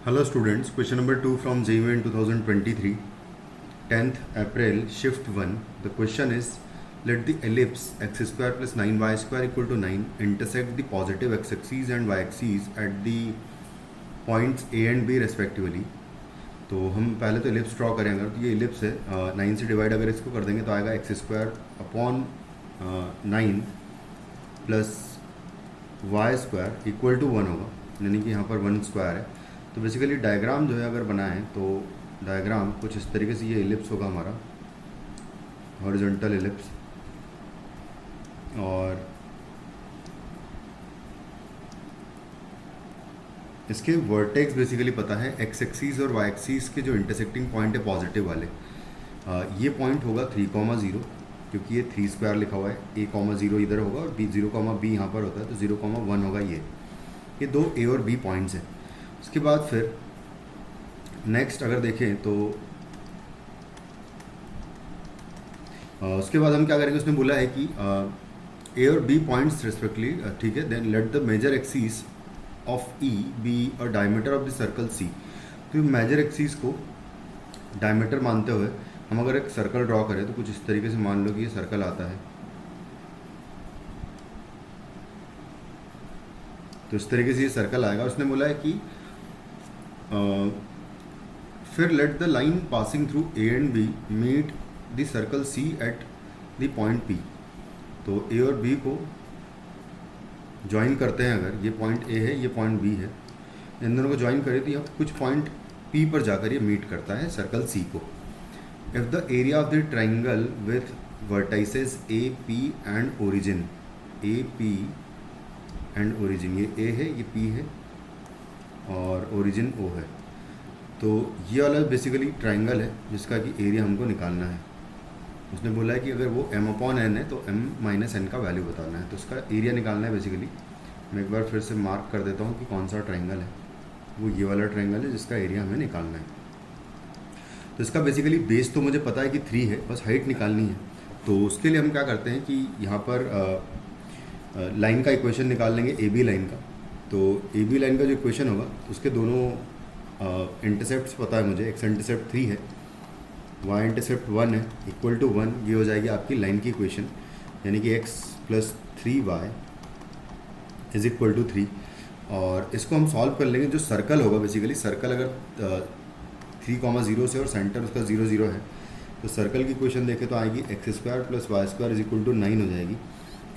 Hello students, question number 2 from JUN 2023, 10th April, shift 1. The question is, let the ellipse x square plus 9y square equal to 9 intersect the positive x-axis and y-axis at the points A and B respectively. तो हम पहले तो ellipse draw करेंगे। तो ये ellipse है, 9 से divide अगर इसको कर देंगे तो आएगा X square upon 9 plus Y square equal to 1 होगा, यानी कि यहाँ पर 1 स्क्वायर है। तो बेसिकली डायग्राम जो है अगर बनाएं तो डायग्राम कुछ इस तरीके से ये एलिप्स होगा हमारा, हॉरिजॉन्टल एलिप्स, और इसके वर्टेक्स बेसिकली पता है, एक्स एक्सीस और वाई एक्सीस के जो इंटरसेक्टिंग पॉइंट है पॉजिटिव वाले, ये पॉइंट होगा 3,0, क्योंकि ये 3 स्क्वायर लिखा हुआ है। A,0 इधर होगा और B यहाँ पर होता है, तो 0,1 होगा। ये दो A और B पॉइंट्स हैं। उसके बाद फिर नेक्स्ट अगर देखें तो उसके बाद हम क्या करेंगे, उसने बोला है कि A और B पॉइंट्स रिस्पेक्टली, ठीक है। Then let the major axis of E B और diameter of the circle C। तो मेजर एक्सीस को डायमीटर मानते हुए हम अगर एक सर्कल ड्रॉ करें तो कुछ इस तरीके से मान लो कि ये सर्कल आता है, तो इस तरीके से ये सर्कल आएगा। उसने बोला है कि फिर let the line passing through A and B meet the circle C at the point P। तो A और B को ज्वाइन करते हैं, अगर ये पॉइंट A है, ये पॉइंट B है, इन दोनों को ज्वाइन करें तो यहाँ कुछ पॉइंट P पर जाकर ये मीट करता है सर्कल C को। If the area of the triangle with vertices A P and origin, A P and origin, ये A है, ये P है और ओरिजिन O है, तो ये वाला बेसिकली ट्राइंगल है जिसका कि एरिया हमको निकालना है। उसने बोला है कि अगर वो m/n है तो m-n का वैल्यू बताना है, तो उसका एरिया निकालना है। बेसिकली मैं एक बार फिर से मार्क कर देता हूँ कि कौन सा ट्राइंगल है। वो ये वाला ट्राइंगल है जिसका एरिया हमें निकालना है। तो इसका बेसिकली बेस तो मुझे पता है कि 3 है, बस हाइट निकालनी है। तो उसके लिए हम क्या करते हैं कि यहाँ पर लाइन का इक्वेशन निकाल लेंगे, AB लाइन का। तो AB लाइन का जो इक्वेशन होगा उसके दोनों इंटरसेप्ट्स पता है मुझे। एक्स इंटरसेप्ट 3 है, वाई इंटरसेप्ट 1 है, इक्वल टू 1। ये हो जाएगी आपकी लाइन की इक्वेशन, यानी कि x plus 3y is equal to 3। और इसको हम सॉल्व कर लेंगे। जो सर्कल होगा बेसिकली, सर्कल अगर 3,0 से और सेंटर उसका 0, 0 है, तो सर्कल की इक्वेशन देखें तो आएगी X square plus Y square is equal to 9 हो जाएगी।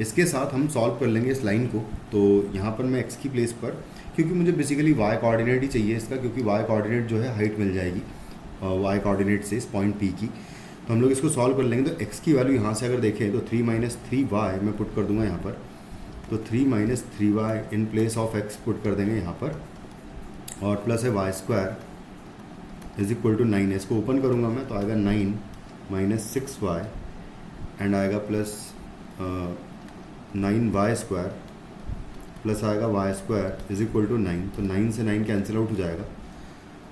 इसके साथ हम सॉल्व कर लेंगे इस लाइन को। तो यहाँ पर मैं x की प्लेस पर, क्योंकि मुझे बेसिकली y कोऑर्डिनेट ही चाहिए इसका, क्योंकि y कोऑर्डिनेट जो है हाइट मिल जाएगी y कोऑर्डिनेट से इस पॉइंट P की। तो हम लोग इसको सॉल्व कर लेंगे। तो x की वैल्यू यहाँ से अगर देखें तो 3 - 3y मैं पुट कर दूंगा यहाँ पर। तो 3 - 3y in place of x put कर देंगे यहाँ पर, और प्लस है Y square is equal to 9। इसको ओपन करूँगा मैं तो आएगा 9 - 6y एंड आएगा प्लस 9y स्क्वायर प्लस आएगा Y square is equal to 9। तो 9 से 9 कैंसिल आउट हो जाएगा।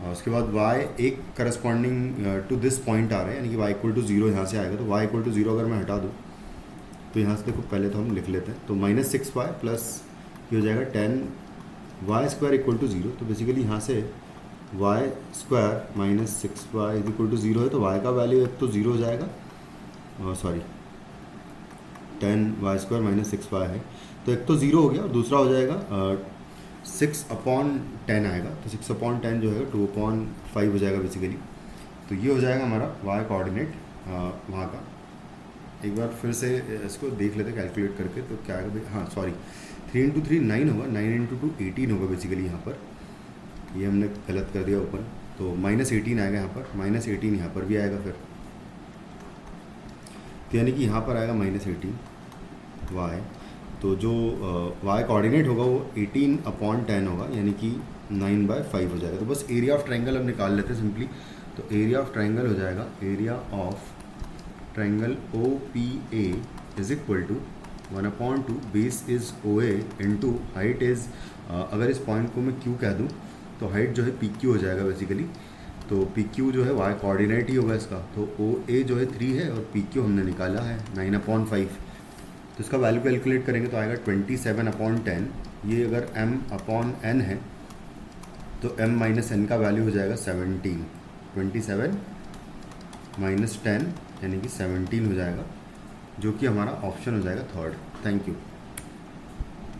और उसके बाद y एक करस्पॉन्डिंग टू दिस पॉइंट आ रहा है, यानी कि y इक्वल टू 0 यहाँ से आएगा। तो y इक्वल टू 0 अगर मैं हटा दूँ तो यहाँ से देखो, पहले तो हम लिख लेते हैं। तो -6y प्लस ये हो जाएगा 10y स्क्वायर इक्वल टू 0। तो बेसिकली यहाँ से y square - 6y is equal to 0 है, तो y का वैल्यू एक तो 0 हो जाएगा, सॉरी 10y स्क्वायर - 6y है, तो एक तो 0 हो गया और दूसरा हो जाएगा 6/10 आएगा। तो 6/10 जो है 2/5 हो जाएगा बेसिकली। तो ये हो जाएगा हमारा y कोऑर्डिनेट वहाँ का। एक बार फिर से इसको देख लेते कैलकुलेट करके, तो क्या आएगा भाई, हाँ सॉरी 3 × 3 9 होगा, 9 × 2 18 होगा बेसिकली। यहाँ पर ये हमने गलत कर दिया ओपन, तो -18 आएगा यहाँ पर, -18 यहाँ पर भी आएगा फिर। तो यानी कि यहाँ पर आएगा -18 y। तो जो y कोऑर्डिनेट होगा वो 18/10 होगा, यानी कि 9/5 हो जाएगा। तो बस एरिया ऑफ ट्राइंगल अब निकाल लेते हैं सिंपली। तो एरिया ऑफ ट्राइंगल हो जाएगा, area of triangle OPA is equal to 1/2 base is OA into height is, अगर इस पॉइंट को मैं Q कह दूँ तो हाइट जो है PQ हो जाएगा बेसिकली। तो PQ जो है y कोऑर्डिनेट ही होगा इसका। तो OA जो है 3 है और PQ हमने निकाला है 9/5। तो इसका वैल्यू कैलकुलेट करेंगे तो आएगा 27/10। ये अगर m/n है तो m माइनस एन का वैल्यू हो जाएगा 17, 27 माइनस 10 यानी कि 17 हो जाएगा, जो कि हमारा ऑप्शन हो जाएगा थर्ड। Thank you.